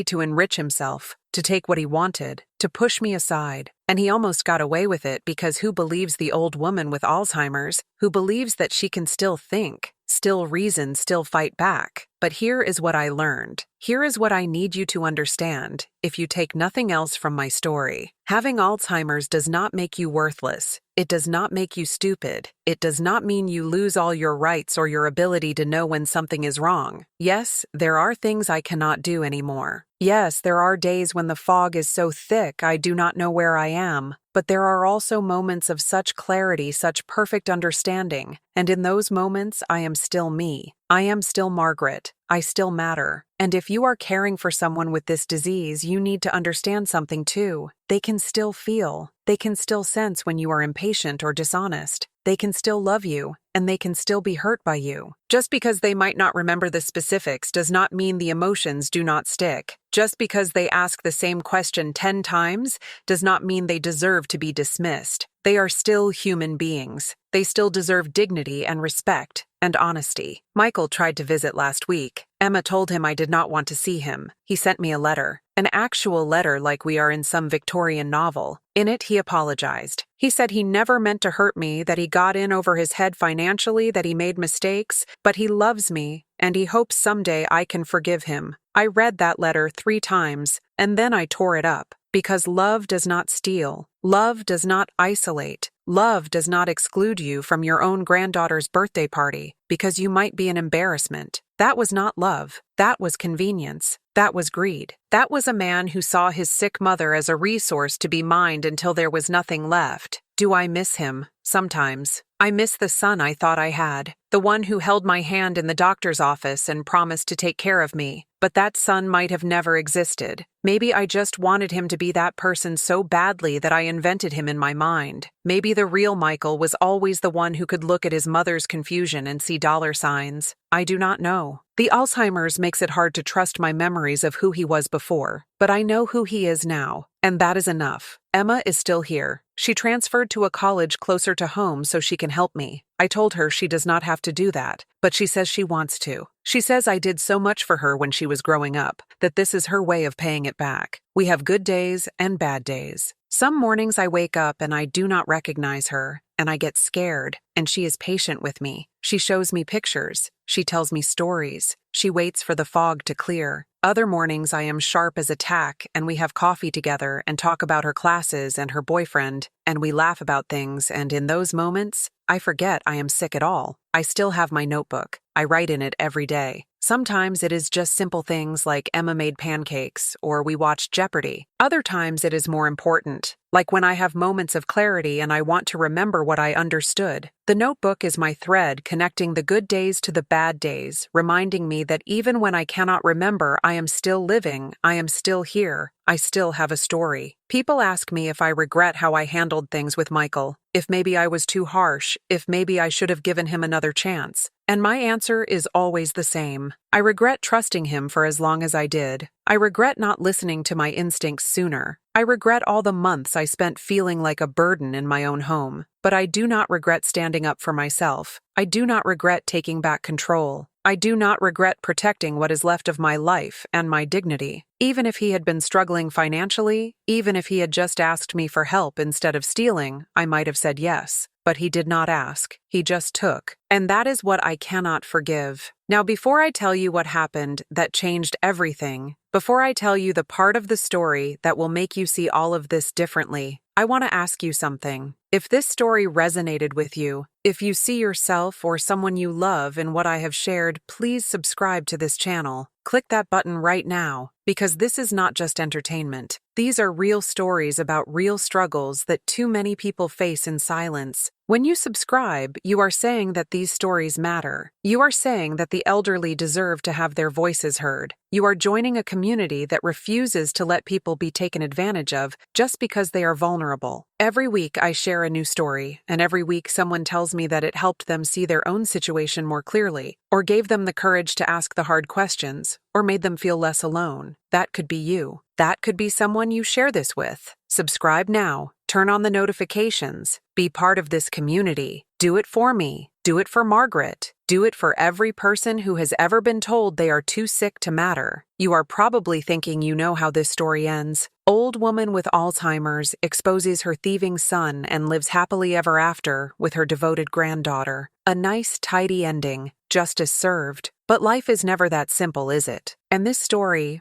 to enrich himself, to take what he wanted, to push me aside. And he almost got away with it because who believes the old woman with Alzheimer's, who believes that she can still think, still reason, still fight back? But here is what I learned. Here is what I need you to understand, if you take nothing else from my story. Having Alzheimer's does not make you worthless. It does not make you stupid. It does not mean you lose all your rights or your ability to know when something is wrong. Yes, there are things I cannot do anymore. Yes, there are days when the fog is so thick I do not know where I am. But there are also moments of such clarity, such perfect understanding, and in those moments I am still me. I am still Margaret. I still matter. And if you are caring for someone with this disease, you need to understand something too. They can still feel. They can still sense when you are impatient or dishonest. They can still love you, and they can still be hurt by you. Just because they might not remember the specifics does not mean the emotions do not stick. Just because they ask the same question 10 times does not mean they deserve to be dismissed. They are still human beings. They still deserve dignity and respect and honesty. Michael tried to visit last week. Emma told him I did not want to see him. He sent me a letter. An actual letter like we are in some Victorian novel. In it, he apologized. He said he never meant to hurt me, that he got in over his head financially, that he made mistakes, but he loves me, and he hopes someday I can forgive him. I read that letter 3 times, and then I tore it up. Because love does not steal. Love does not isolate. Love does not exclude you from your own granddaughter's birthday party because you might be an embarrassment. That was not love. That was convenience. That was greed. That was a man who saw his sick mother as a resource to be mined until there was nothing left. Do I miss him? Sometimes. I miss the son I thought I had, the one who held my hand in the doctor's office and promised to take care of me. But that son might have never existed. Maybe I just wanted him to be that person so badly that I invented him in my mind. Maybe the real Michael was always the one who could look at his mother's confusion and see dollar signs. I do not know. The Alzheimer's makes it hard to trust my memories of who he was before, but I know who he is now, and that is enough. Emma is still here. She transferred to a college closer to home so she can help me. I told her she does not have to do that, but she says she wants to. She says I did so much for her when she was growing up, that this is her way of paying it back. We have good days and bad days. Some mornings I wake up and I do not recognize her, and I get scared, and she is patient with me. She shows me pictures. She tells me stories. She waits for the fog to clear. Other mornings I am sharp as a tack, and we have coffee together and talk about her classes and her boyfriend, and we laugh about things, and in those moments, I forget I am sick at all. I still have my notebook. I write in it every day. Sometimes it is just simple things like Emma made pancakes or we watched Jeopardy! Other times it is more important, like when I have moments of clarity and I want to remember what I understood. The notebook is my thread connecting the good days to the bad days, reminding me that even when I cannot remember, I am still living, I am still here, I still have a story. People ask me if I regret how I handled things with Michael, if maybe I was too harsh, if maybe I should have given him another chance. And my answer is always the same. I regret trusting him for as long as I did. I regret not listening to my instincts sooner. I regret all the months I spent feeling like a burden in my own home. But I do not regret standing up for myself. I do not regret taking back control. I do not regret protecting what is left of my life and my dignity. Even if he had been struggling financially, even if he had just asked me for help instead of stealing, I might have said yes. But he did not ask. He just took. And that is what I cannot forgive. Now, before I tell you what happened that changed everything, before I tell you the part of the story that will make you see all of this differently, I want to ask you something. If this story resonated with you, if you see yourself or someone you love in what I have shared, please subscribe to this channel. Click that button right now, because this is not just entertainment. These are real stories about real struggles that too many people face in silence. When you subscribe, you are saying that these stories matter. You are saying that the elderly deserve to have their voices heard. You are joining a community that refuses to let people be taken advantage of just because they are vulnerable. Every week I share a new story, and every week someone tells me that it helped them see their own situation more clearly, or gave them the courage to ask the hard questions, or made them feel less alone. That could be you. That could be someone you share this with. Subscribe now. Turn on the notifications. Be part of this community. Do it for me. Do it for Margaret. Do it for every person who has ever been told they are too sick to matter. You are probably thinking you know how this story ends. Old woman with Alzheimer's exposes her thieving son and lives happily ever after with her devoted granddaughter. A nice, tidy ending. Justice served. But life is never that simple, is it? And this story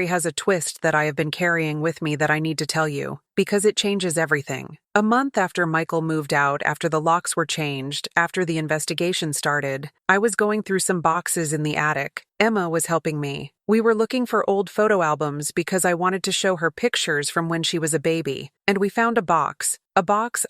has a twist that I have been carrying with me that I need to tell you, because it changes everything. A month after Michael moved out, after the locks were changed, after the investigation started, I was going through some boxes in the attic. Emma was helping me. We were looking for old photo albums because I wanted to show her pictures from when she was a baby. And we found a box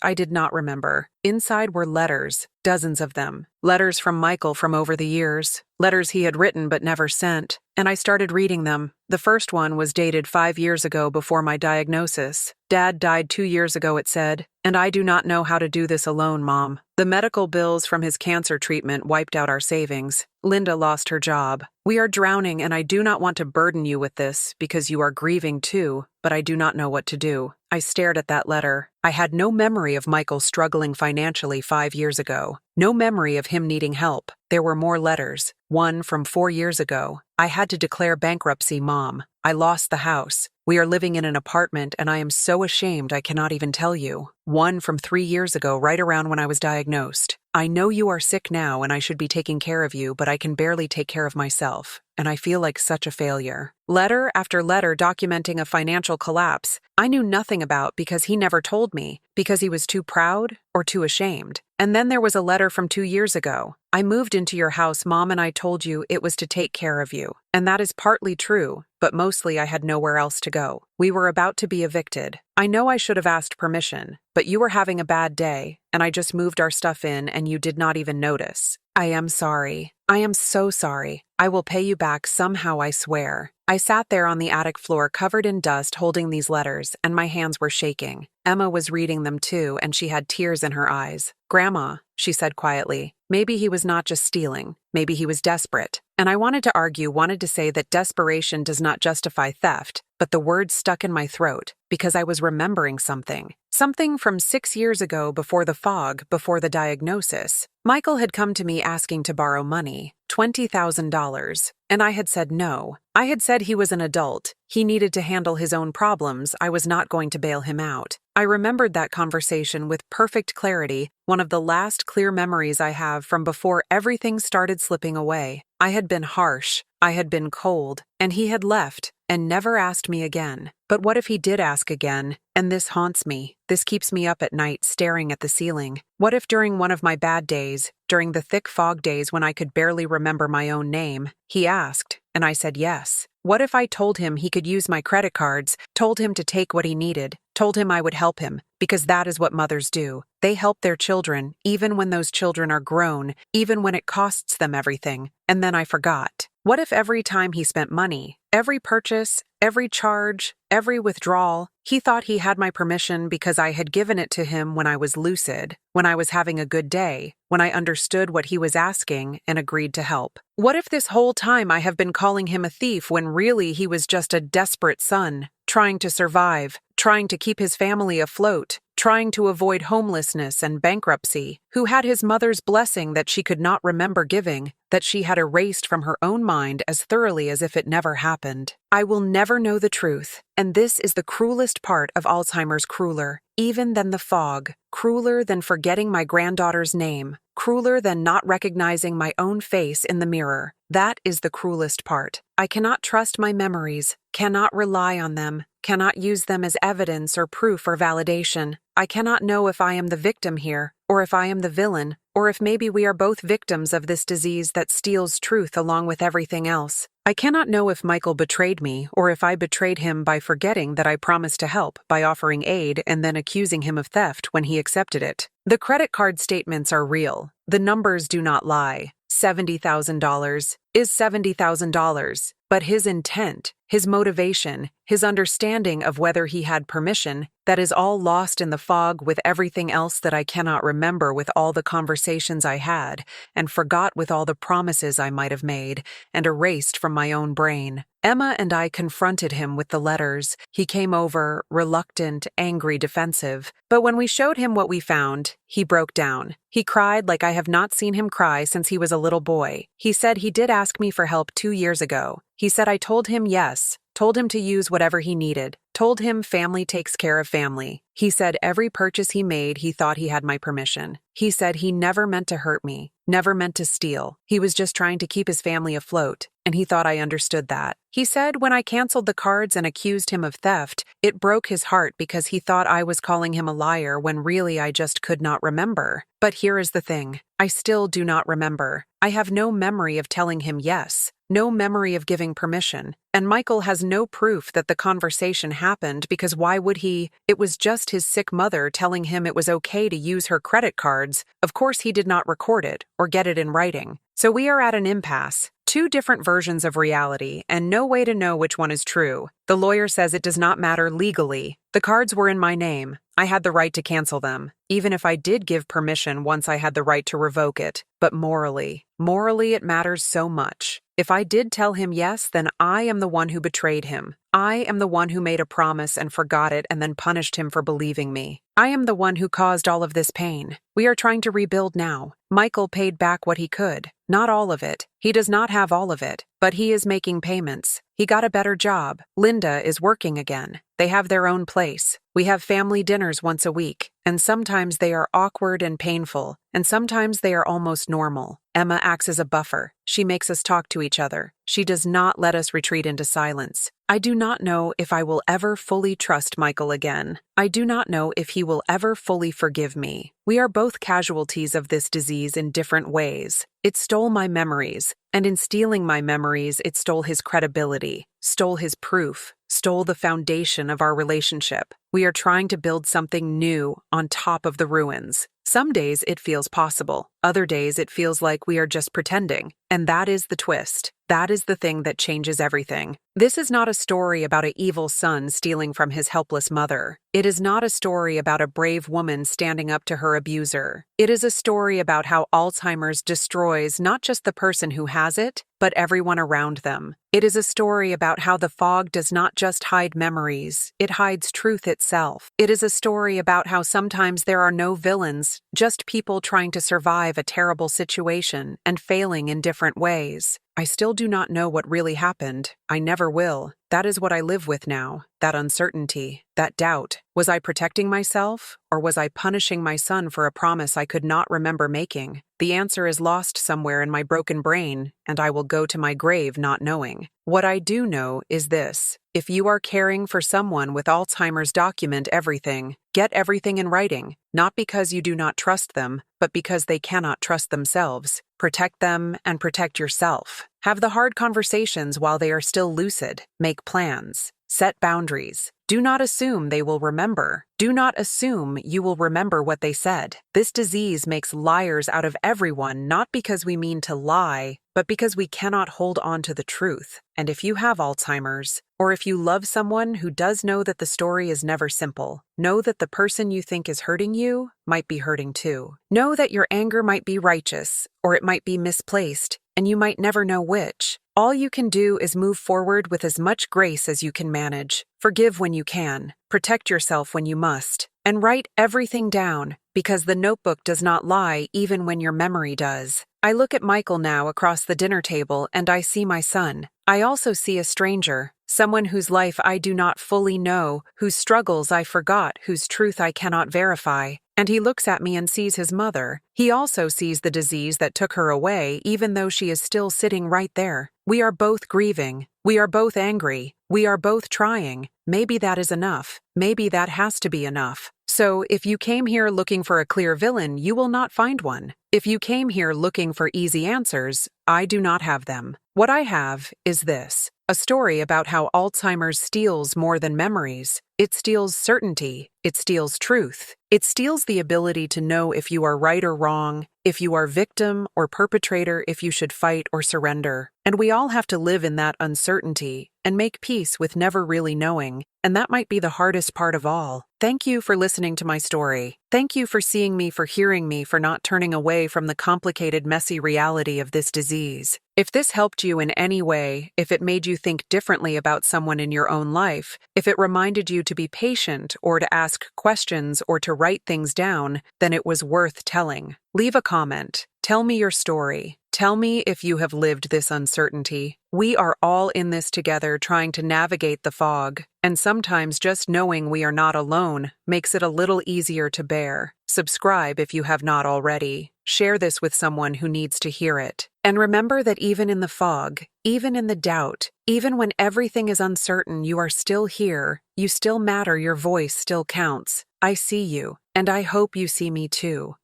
I did not remember. Inside were letters, dozens of them. Letters from Michael from over the years. Letters he had written but never sent. And I started reading them. The first one was dated 5 years ago before my diagnosis. Dad died 2 years ago, it said, and I do not know how to do this alone, Mom. The medical bills from his cancer treatment wiped out our savings. Linda lost her job. We are drowning, and I do not want to burden you with this because you are grieving too, but I do not know what to do. I stared at that letter. I had no memory of Michael struggling financially 5 years ago. No memory of him needing help. There were more letters. One from 4 years ago. I had to declare bankruptcy, Mom. I lost the house. We are living in an apartment, and I am so ashamed I cannot even tell you. One from 3 years ago, right around when I was diagnosed. I know you are sick now and I should be taking care of you, but I can barely take care of myself, and I feel like such a failure. Letter after letter documenting a financial collapse I knew nothing about because he never told me, because he was too proud or too ashamed. And then there was a letter from 2 years ago. I moved into your house, Mom, and I told you it was to take care of you. And that is partly true, but mostly I had nowhere else to go. We were about to be evicted. I know I should have asked permission, but you were having a bad day, and I just moved our stuff in and you did not even notice. I am sorry. I am so sorry. I will pay you back somehow, I swear. I sat there on the attic floor covered in dust holding these letters, and my hands were shaking. Emma was reading them too, and she had tears in her eyes. Grandma, she said quietly, maybe he was not just stealing. Maybe he was desperate. And I wanted to say that desperation does not justify theft, but the words stuck in my throat because I was remembering something. Something from 6 years ago before the fog, before the diagnosis. Michael had come to me asking to borrow money, $20,000, and I had said no. I had said he was an adult. He needed to handle his own problems. I was not going to bail him out. I remembered that conversation with perfect clarity, one of the last clear memories I have from before everything started slipping away. I had been harsh. I had been cold, and he had left, and never asked me again. But what if he did ask again? And this haunts me. This keeps me up at night staring at the ceiling. What if during one of my bad days, during the thick fog days when I could barely remember my own name, he asked, and I said yes? What if I told him he could use my credit cards, told him to take what he needed, told him I would help him, because that is what mothers do. They help their children, even when those children are grown, even when it costs them everything, and then I forgot. What if every time he spent money, every purchase, every charge, every withdrawal, he thought he had my permission because I had given it to him when I was lucid, when I was having a good day, when I understood what he was asking and agreed to help? What if this whole time I have been calling him a thief when really he was just a desperate son, trying to survive, trying to keep his family afloat, trying to avoid homelessness and bankruptcy, who had his mother's blessing that she could not remember giving, that she had erased from her own mind as thoroughly as if it never happened? I will never know the truth, and this is the cruelest part of Alzheimer's, crueler even than the fog, crueler than forgetting my granddaughter's name, crueler than not recognizing my own face in the mirror. That is the cruelest part. I cannot trust my memories, cannot rely on them, cannot use them as evidence or proof or validation. I cannot know if I am the victim here, or if I am the villain, or if maybe we are both victims of this disease that steals truth along with everything else. I cannot know if Michael betrayed me, or if I betrayed him by forgetting that I promised to help by offering aid and then accusing him of theft when he accepted it. The credit card statements are real. The numbers do not lie. $70,000 is $70,000, but his intent, his motivation, his understanding of whether he had permission, that is all lost in the fog with everything else that I cannot remember, with all the conversations I had, and forgot with all the promises I might have made, and erased from my own brain. Emma and I confronted him with the letters. He came over, reluctant, angry, defensive. But when we showed him what we found, he broke down. He cried like I have not seen him cry since he was a little boy. He said he did ask me for help 2 years ago. He said I told him yes, told him to use whatever he needed, told him family takes care of family. He said every purchase he made, he thought he had my permission. He said he never meant to hurt me, never meant to steal. He was just trying to keep his family afloat, and he thought I understood that. He said when I canceled the cards and accused him of theft, it broke his heart because he thought I was calling him a liar when really I just could not remember. But here is the thing. I still do not remember. I have no memory of telling him yes, no memory of giving permission, and Michael has no proof that the conversation happened because why would he? It was just his sick mother telling him it was okay to use her credit cards. Of course he did not record it or get it in writing. So we are at an impasse. 2 different versions of reality, and no way to know which one is true. The lawyer says it does not matter legally. The cards were in my name. I had the right to cancel them, even if I did give permission once I had the right to revoke it. But morally it matters so much. If I did tell him yes, then I am the one who betrayed him. I am the one who made a promise and forgot it and then punished him for believing me. I am the one who caused all of this pain. We are trying to rebuild now. Michael paid back what he could. Not all of it. He does not have all of it, but he is making payments. He got a better job. Linda is working again. They have their own place. We have family dinners once a week, and sometimes they are awkward and painful, and sometimes they are almost normal. Emma acts as a buffer. She makes us talk to each other. She does not let us retreat into silence. I do not know if I will ever fully trust Michael again. I do not know if he will ever fully forgive me. We are both casualties of this disease in different ways. It stole my memories, and in stealing my memories, it stole his credibility, stole his proof, stole the foundation of our relationship. We are trying to build something new on top of the ruins. Some days it feels possible. Other days it feels like we are just pretending. And that is the twist. That is the thing that changes everything. This is not a story about an evil son stealing from his helpless mother. It is not a story about a brave woman standing up to her abuser. It is a story about how Alzheimer's destroys not just the person who has it, but everyone around them. It is a story about how the fog does not just hide memories, it hides truth itself. It is a story about how sometimes there are no villains, just people trying to survive a terrible situation and failing in different different ways. I still do not know what really happened. I never will. That is what I live with now. That uncertainty, that doubt. Was I protecting myself, or was I punishing my son for a promise I could not remember making? The answer is lost somewhere in my broken brain, and I will go to my grave not knowing. What I do know is this. If you are caring for someone with Alzheimer's, document everything. Get everything in writing, not because you do not trust them, but because they cannot trust themselves. Protect them and protect yourself. Have the hard conversations while they are still lucid. Make plans. Set boundaries. Do not assume they will remember. Do not assume you will remember what they said. This disease makes liars out of everyone, not because we mean to lie, but because we cannot hold on to the truth. And if you have Alzheimer's, or if you love someone who does know that the story is never simple, know that the person you think is hurting you might be hurting too. Know that your anger might be righteous, or it might be misplaced, and you might never know which. All you can do is move forward with as much grace as you can manage. Forgive when you can, protect yourself when you must, and write everything down, because the notebook does not lie even when your memory does. I look at Michael now across the dinner table and I see my son. I also see a stranger, someone whose life I do not fully know, whose struggles I forgot, whose truth I cannot verify. And he looks at me and sees his mother. He also sees the disease that took her away, even though she is still sitting right there. We are both grieving. We are both angry. We are both trying. Maybe that is enough. Maybe that has to be enough. So, if you came here looking for a clear villain, you will not find one. If you came here looking for easy answers, I do not have them. What I have is this: a story about how Alzheimer's steals more than memories. It steals certainty. It steals truth. It steals the ability to know if you are right or wrong, if you are victim or perpetrator, if you should fight or surrender. And we all have to live in that uncertainty and make peace with never really knowing. And that might be the hardest part of all. Thank you for listening to my story. Thank you for seeing me, for hearing me, for not turning away from the complicated, messy reality of this disease. If this helped you in any way, if it made you think differently about someone in your own life, if it reminded you to be patient or to ask questions or to write things down, then it was worth telling. Leave a comment. Tell me your story. Tell me if you have lived this uncertainty. We are all in this together, trying to navigate the fog, and sometimes just knowing we are not alone makes it a little easier to bear. Subscribe if you have not already. Share this with someone who needs to hear it. And remember that even in the fog, even in the doubt, even when everything is uncertain, you are still here. You still matter. Your voice still counts. I see you, and I hope you see me too.